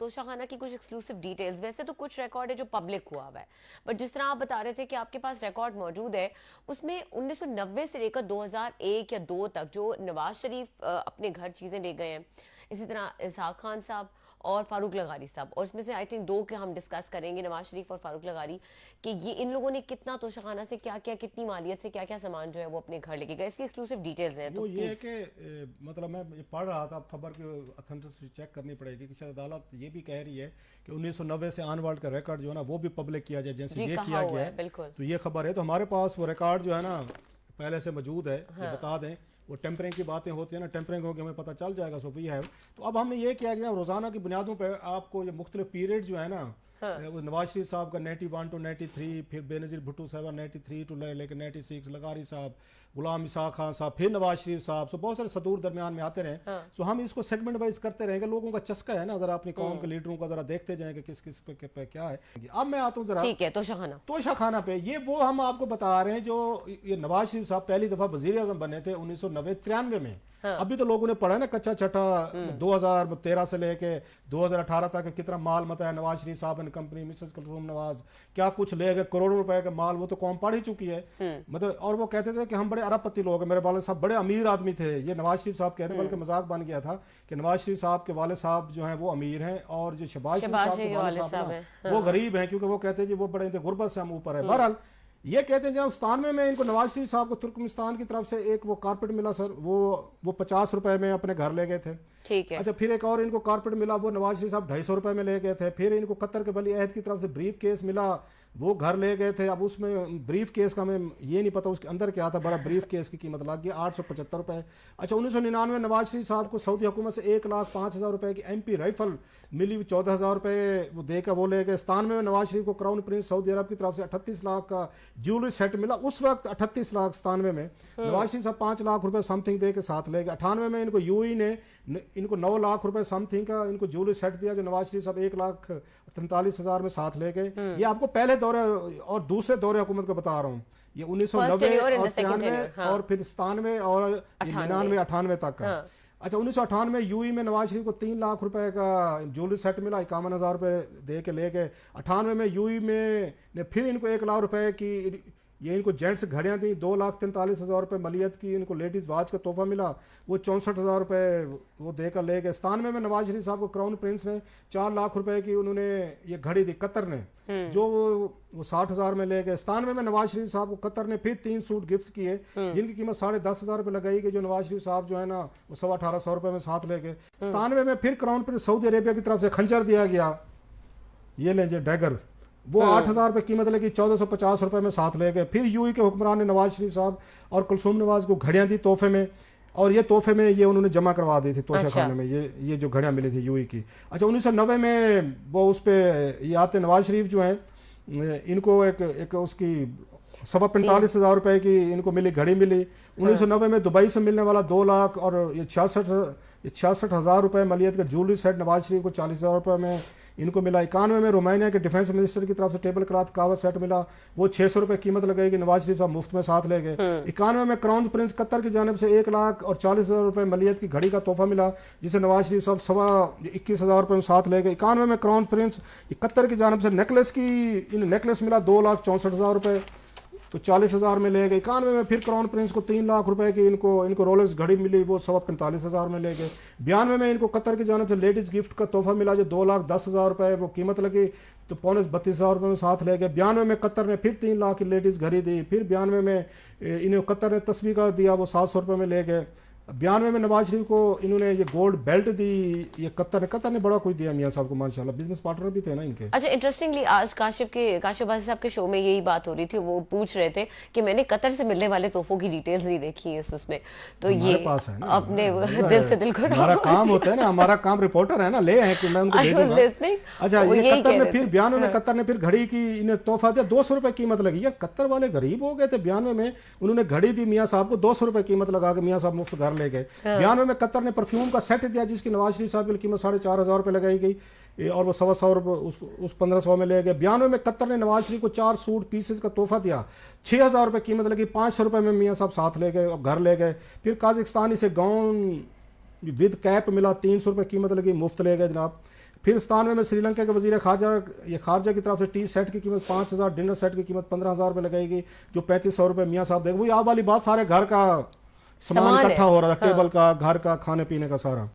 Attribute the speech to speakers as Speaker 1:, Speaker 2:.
Speaker 1: तोशा खाना की कुछ एक्सक्लूसिव डिटेल्स, वैसे तो कुछ रिकॉर्ड है जो पब्लिक हुआ है, बट जिस तरह आप बता रहे थे कि आपके पास रिकॉर्ड मौजूद है, उसमें 1990 से लेकर 2001 या 2 तक जो नवाज शरीफ अपने घर चीज़ें ले गए हैं, इसी तरह इसहाक खान साहब और फारूक लगारी साहब, और इसमें से आई थिंक 2 के हम डिस्कस करेंगे, नवाज शरीफ और फारूक लगारी, कि ये इन लोगों ने कितना तोशाखाना से क्या क्या, कितनी मालियत से क्या क्या सामान जो है वो अपने घर लेके गए, इसकी एक्सक्लूसिव डिटेल्स हैं। तो
Speaker 2: ये है कि मतलब मैं ये पढ़ रहा था, खबर की ऑथेंटिसिटी चेक करनी पड़ेगी कि शायद अदालत ये भी कह रही है कि 1990 से ऑनवर्ड का रिकॉर्ड जो है ना वो भी पब्लिक किया जाए, जैसे ये किया गया है।
Speaker 1: बिल्कुल।
Speaker 2: तो ये खबर है, तो हमारे पास वो रिकॉर्ड जो है ना पहले से मौजूद है।
Speaker 1: हाँ।
Speaker 2: बता दें, वो टेम्परिंग की बातें होती है ना, टेम्परिंग होकर हमें पता चल जाएगा, सो वी हैव। तो अब हमने ये किया गया, रोजाना की बुनियादों पर आपको ये मुख्तलिफ पीरियड जो है ना, वो नवाज शरीफ साहब का 91 to 93, फिर बेनज़ीर भुट्टो साहब 93 to लेकर 96, लगारी साहब, गुलाम इसहाक खान साहब, फिर नवाज शरीफ साहब, सो बहुत सारे सदूर दरमियान में आते रहे। सो हम इसको सेगमेंट वाइज करते रहेंगे, लोगों का चस्का है ना, जरा अपनी कौम के लीडरों का जरा देखते जाएंगे किस किस पे क्या है। अब मैं आता हूँ जरा,
Speaker 1: ठीक है, तोशा खाना
Speaker 2: पे। ये वो हम आपको बता रहे हैं जो ये नवाज शरीफ साहब पहली दफा वजीर आजम बने थे 1993 में। अभी तो लोगों ने पढ़ा है ना कच्चा छठा, 2013 से लेके 2018 तक कितना माल मता है नवाज शरीफ साहब ने कंपनी, मिसेस कुलसूम नवाज क्या कुछ ले गए, करोड़ों रुपए का माल, वो तो कौम पढ़ ही चुकी है। मतलब और वो कहते थे कि हम बड़े अरबपति लोग हैं, मेरे वाले साहब बड़े अमीर आदमी थे, ये नवाज शरीफ साहब कहते, बल्कि मजाक बन गया था कि नवाज शरीफ साहब के वाले साहब जो हैं वो अमीर हैं और जो शहबाज शरीफ साहब के वाले साहब वो गरीब हैं, क्योंकि वो कहते हैं जी वो बड़े गुर्बत से हम ऊपर है। बहरहाल ये कहते हैं जब 97 में इनको नवाज शरीफ साहब को तुर्कमेनिस्तान की तरफ से एक वो कारपेट मिला सर, वो 50 रुपए में अपने घर ले गए थे।
Speaker 1: ठीक है।
Speaker 2: अच्छा, फिर एक और इनको कारपेट मिला, वो नवाज शरीफ साहब 250 रुपए में ले गए थे। फिर इनको कतर के वली अहद की तरफ से ब्रीफ केस मिला, वो घर ले गए थे। अब उसमें ब्रीफ केस का हमें ये नहीं पता उसके अंदर क्या था, बड़ा ब्रीफ केस की कीमत लग गई 875 रुपए। अच्छा, 1999 नवाज शरीफ साहब को सऊदी हुकूमत से 1,05,000 रुपए की MP राइफल मिली, 14,000 रुपए वो देकर वो ले गए। 97 में नवाज शरीफ को क्राउन प्रिंस सऊदी अरब की तरफ से 38 लाख का ज्वेलरी सेट मिला, उस वक्त 38 लाख 97 में। नवाज शरीफ साहब 5 लाख रुपए समथिंग दे के साथ ले गए। 98 में इनको यूएई ने इनको 9 लाख रुपए समथिंग का इनको ज्वेलरी सेट दिया, जो नवाज शरीफ साहब 1,43,000 में साथ ले गए। ये आपको पहले दौरे और दूसरे दौरे हुकूमत को बता रहा हूँ, ये 1990 और 93 और फिर 97 और 99 98 तक का। अच्छा, 1998 में यूई में नवाज शरीफ को 3 लाख रुपए का ज्वेलरी सेट मिला, 51,000 रुपए दे के ले गए। 98 में यूई में ने फिर इनको 1 लाख रुपए की ये इनको जेंट्स घड़ियाँ दी, 2,43,000 रुपए मलियत की इनको लेडीज वाच का तोहफा मिला, वो 64,000 रुपए वो देकर ले गए। 97 में नवाज शरीफ साहब को क्राउन प्रिंस ने 4 लाख रुपए की उन्होंने ये घड़ी दी कतर ने, जो वो 60,000 में ले गए। 97 में नवाज शरीफ साहब को कतर ने फिर 3 सूट गिफ्ट किए, जिनकी कीमत 10,500 रुपए लगाई गई, जो नवाज शरीफ साहब जो है ना वो 18,500 रुपए में साथ ले गए। 97 में फिर क्राउन प्रिंस सऊदी अरेबिया की तरफ से खंजर दिया गया, ये लेंगे डैगर, वो 8,000 रुपए कीमत लगी, 1,450 रुपए में साथ ले गए। फिर यूई के हुक्मरान ने नवाज शरीफ साहब और कुलसूम नवाज को घड़ियां दी तोहफे में, और ये तोहफे में ये उन्होंने जमा करवा दी थी तोशा खाने में, ये जो घड़ियां मिली थी यूई की। अच्छा, 1990 में वो उस पर ये आते नवाज शरीफ जो है इनको एक उसकी 45,000 रुपए की इनको मिली घड़ी मिली। 1990 में दुबई से मिलने वाला 2 लाख और ये 66,000 रुपए मलियत का ज्वेलरी सेट नवाज शरीफ को 40,000 रुपए में इनको मिला। 91 में रोमानिया के डिफेंस मिनिस्टर की तरफ से टेबल क्लॉथ कावा सेट मिला, वो 600 रुपए कीमत लगेगी, नवाज शरीफ साहब मुफ्त में साथ ले गए। 91 में क्राउन प्रिंस कतर की जानिब से 1,40,000 रुपए मलियत की घड़ी का तोहफा मिला, जिसे नवाज शरीफ साहब 21,000 रुपए में साथ ले गए। 91 में क्राउन प्रिंस कतर की जानिब से नेकलेस मिला 2,64,000 रुपए, तो 40,000 में ले गए। 91 में फिर क्राउन प्रिंस को 3 लाख रुपए की इनको रोलेक्स घड़ी मिली, वो 45,000 में ले गए। 92 में इनको कतर की जानिब से लेडीज गिफ्ट का तोहफा मिला, जो 2,10,000 रुपए वो कीमत लगी, तो 32,000 रुपए में साथ ले गए। 92 में कतर ने फिर 3 लाख की लेडीज घड़ी दी। फिर 92 में इन्हें कतर ने तस्वीर का दिया, वो 700 रुपए में ले गए। 92 में नवाज शरीफ को इन्होंने ये गोल्ड बेल्ट दी, ये कतर ने बड़ा कुछ दिया मियां साहब को, माशाल्लाह बिजनेस पार्टनर भी थे ना इनके।
Speaker 1: अच्छा, इंटरेस्टिंगली आज काशिफ बासी साहब के शो में यही बात हो रही थी, वो पूछ रहे थे कि मैंने कतर से मिलने वाले तोहफों की डिटेल्स नहीं देखी है उसमें, तो ये पास है ना, अपने दिल से दिल को
Speaker 2: हमारा काम होता है ना, हमारा काम रिपोर्टर है ना, ले आए मैं उनको दे दूंगा। अच्छा, ये कतर ने फिर 92 में कतर ने फिर घड़ी की इन्हें तोहफा दिया, 200 रुपए कीमत लगी। यार कतर वाले गरीब हो गए थे। 92 में उन्होंने घड़ी दी मियाँ साहब को, 200 रुपए कीमत लगा के मियाँ साहब मुफ्त घर ले गए। 92 में कतर ने परफ्यूम का सेट दिया, जिसकी नवाज शरीफ साहब की कीमत 4,500 रुपए लगाई गई, और वो 1,100 रुपए उस 1,500 में ले गए। 92 में कतर ने नवाज शरीफ को 4 सूट पीसेस का तोहफा दिया, 6,000 रुपए कीमत लगी, 500 रुपए में मियाँ साहब साथ ले गए और घर ले गए। फिर काजाकिस्तानी से गाउन विद कैप मिला, 300 रुपए कीमत लगी, मुफ्त ले गए जनाब। फिर 97 में श्रीलंका के वजीर खारजा की तरफ से टी सेट की कीमत 5,000, डिनर सेट की कीमत 15,000 रुपये लगाएगी, जो 3500 रुपये मियाँ साहब देंगे। वही आप वाली बात, सारे घर का सामान
Speaker 1: सामान है।
Speaker 2: इकट्ठा हो रहा था,
Speaker 1: हाँ।
Speaker 2: टेबल का, घर का, खाने पीने का सारा।